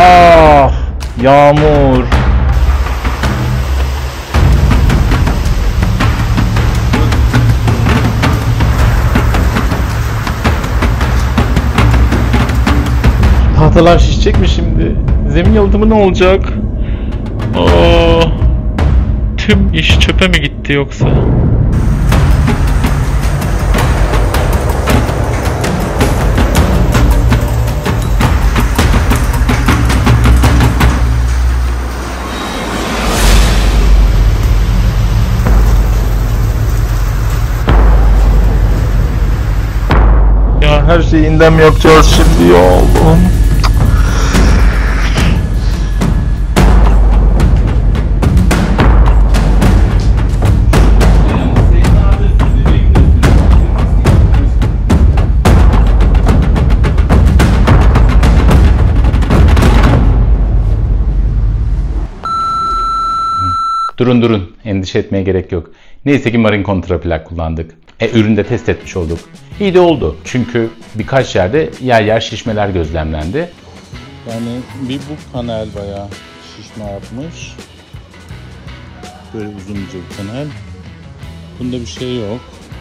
Ah, yağmur. Tahtalar şişecek mi şimdi? Zemin yalıtımı ne olacak? Aa, tüm iş çöpe mi gitti yoksa? Ya her şeyi yeniden mi yapacağız şimdi ya Allah'ım? Durun, endişe etmeye gerek yok. Neyse ki Marine kontraplak kullandık. Üründe test etmiş olduk. İyi de oldu çünkü birkaç yerde yer şişmeler gözlemlendi. Yani bir bu panel bayağı şişme yapmış. Böyle uzunca bir panel. Bunda bir şey yok.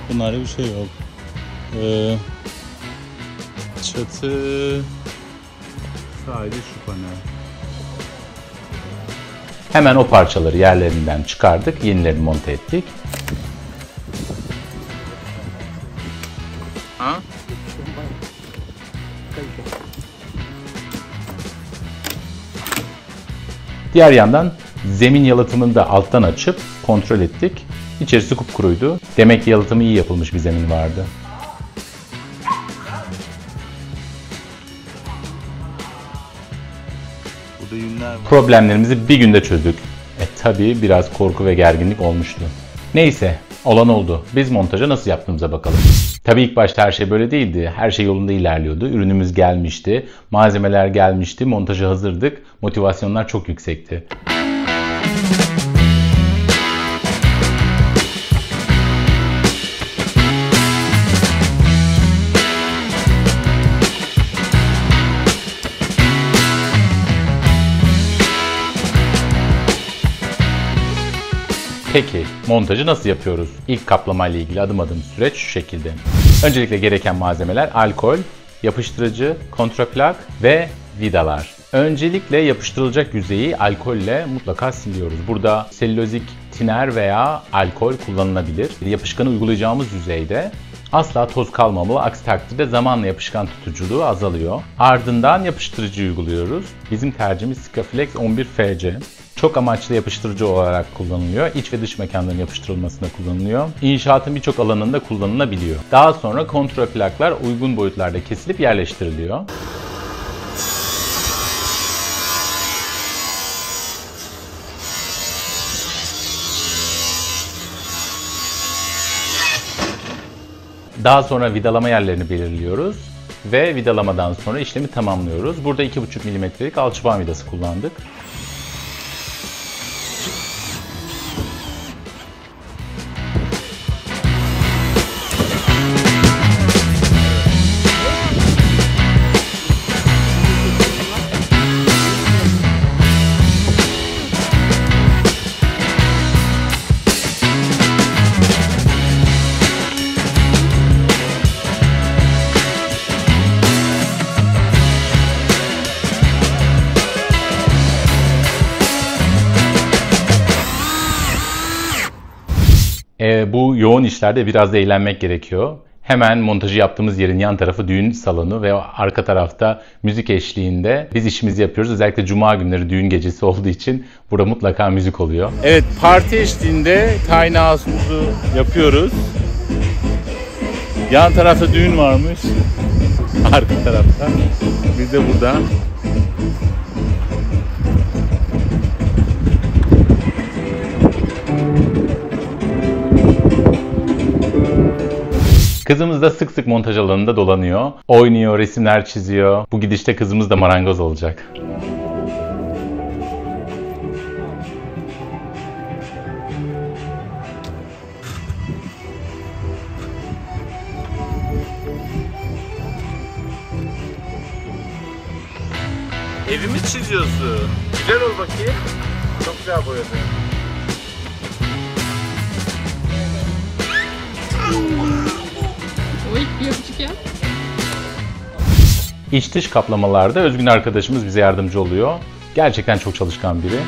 Bunlarda bir şey yok. Çatı sadece şu panel. Hemen o parçaları yerlerinden çıkardık, yenilerini monte ettik. Ha? Diğer yandan zemin yalıtımını da alttan açıp kontrol ettik. İçerisi kupkuruydu. Demek ki yalıtımı iyi yapılmış bir zemin vardı. Burada yünler var. Problemlerimizi bir günde çözdük. Tabii biraz korku ve gerginlik olmuştu. Neyse, olan oldu. Biz montaja nasıl yaptığımıza bakalım. Tabii ilk başta her şey böyle değildi. Her şey yolunda ilerliyordu. Ürünümüz gelmişti, malzemeler gelmişti, montaja hazırdık. Motivasyonlar çok yüksekti. Peki, montajı nasıl yapıyoruz? İlk kaplama ile ilgili adım adım süreç şu şekilde. Öncelikle gereken malzemeler alkol, yapıştırıcı, kontraplak ve vidalar. Öncelikle yapıştırılacak yüzeyi alkolle mutlaka siliyoruz. Burada selülozik tiner veya alkol kullanılabilir. Yapışkanı uygulayacağımız yüzeyde asla toz kalmamalı. Aksi takdirde zamanla yapışkan tutuculuğu azalıyor. Ardından yapıştırıcı uyguluyoruz. Bizim tercihimiz Sikaflex 11 FC. Çok amaçlı yapıştırıcı olarak kullanılıyor. İç ve dış mekanların yapıştırılmasında kullanılıyor. İnşaatın birçok alanında kullanılabiliyor. Daha sonra kontraplaklar uygun boyutlarda kesilip yerleştiriliyor. Daha sonra vidalama yerlerini belirliyoruz ve vidalamadan sonra işlemi tamamlıyoruz. Burada 2,5 mm'lik alçıpan vidası kullandık. Bu yoğun işlerde biraz da eğlenmek gerekiyor. Hemen montajı yaptığımız yerin yan tarafı düğün salonu ve arka tarafta müzik eşliğinde biz işimizi yapıyoruz. Özellikle cuma günleri düğün gecesi olduğu için burada mutlaka müzik oluyor. Evet, parti eşliğinde tiny house'umuzu yapıyoruz. Yan tarafta düğün varmış. Arka tarafta. Biz de burada. Kızımız da sık sık montaj alanında dolanıyor. Oynuyor, resimler çiziyor. Bu gidişte kızımız da marangoz olacak. Evimi çiziyorsun. Güzel ol bakayım. Çok güzel boyadın. O ilk bir öpücük yap. İç dış kaplamalarda Özgün arkadaşımız bize yardımcı oluyor. Gerçekten çok çalışkan biri.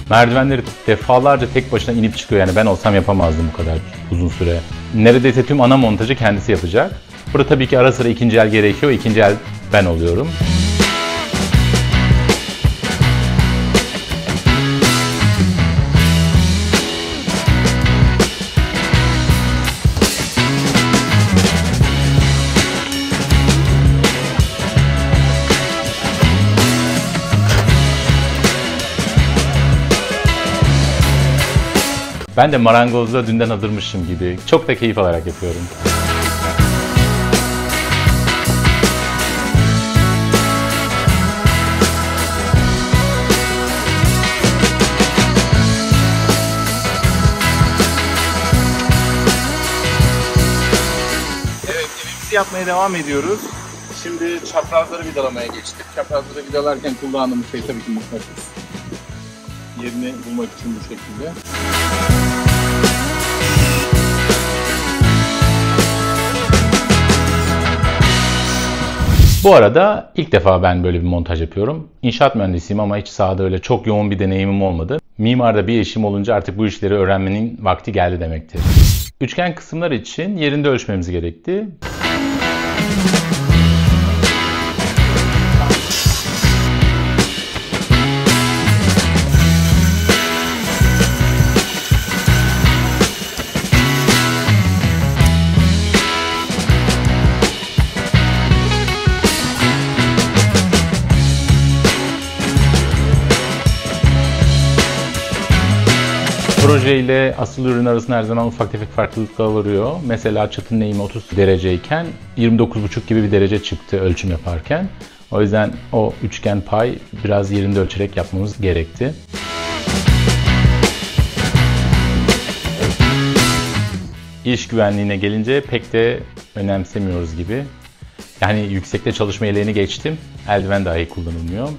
Merdivenleri defalarca tek başına inip çıkıyor, yani ben olsam yapamazdım bu kadar uzun süre. Neredeyse tüm ana montajı kendisi yapacak. Burada tabii ki ara sıra ikinci el gerekiyor, ikinci el ben oluyorum. Ben de marangozluğa dünden hazırmışım gibi. Çok da keyif alarak yapıyorum. Evet, evimizi yapmaya devam ediyoruz. Şimdi çaprazları vidalamaya geçtik. Çaprazları vidalarken kullandığımız şey tabii ki mıknatıs. Yerini bulmak için bu şekilde. Bu arada ilk defa ben böyle bir montaj yapıyorum. İnşaat mühendisiyim ama hiç sahada öyle çok yoğun bir deneyimim olmadı. Mimarda bir eşim olunca artık bu işleri öğrenmenin vakti geldi demektir. Üçgen kısımlar için yerinde ölçmemiz gerekti. Proje ile asıl ürün arasında her zaman ufak tefek farklılıklar oluyor. Mesela çatının eğimi 30 dereceyken 29,5 gibi bir derece çıktı ölçüm yaparken. O yüzden o üçgen pay biraz yerinde ölçerek yapmamız gerekti. İş güvenliğine gelince pek de önemsemiyoruz gibi. Yani yüksekte çalışma yeleğini geçtim, eldiven dahi kullanılmıyor.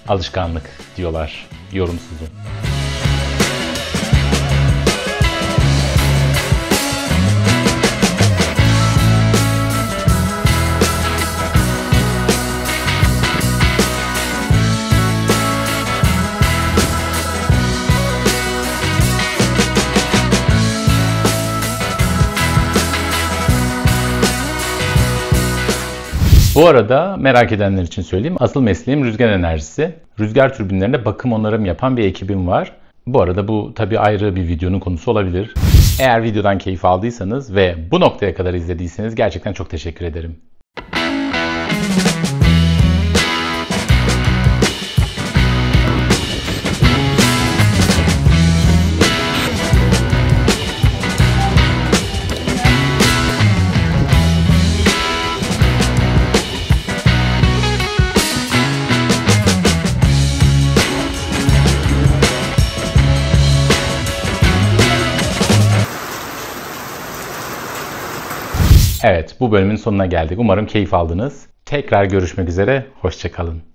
Alışkanlık diyorlar, yorumsuzum. Bu arada merak edenler için söyleyeyim. Asıl mesleğim rüzgar enerjisi. Rüzgar türbinlerinde bakım onarım yapan bir ekibim var. Bu arada bu tabii ayrı bir videonun konusu olabilir. Eğer videodan keyif aldıysanız ve bu noktaya kadar izlediyseniz gerçekten çok teşekkür ederim. Evet, bu bölümün sonuna geldik. Umarım keyif aldınız. Tekrar görüşmek üzere, hoşça kalın.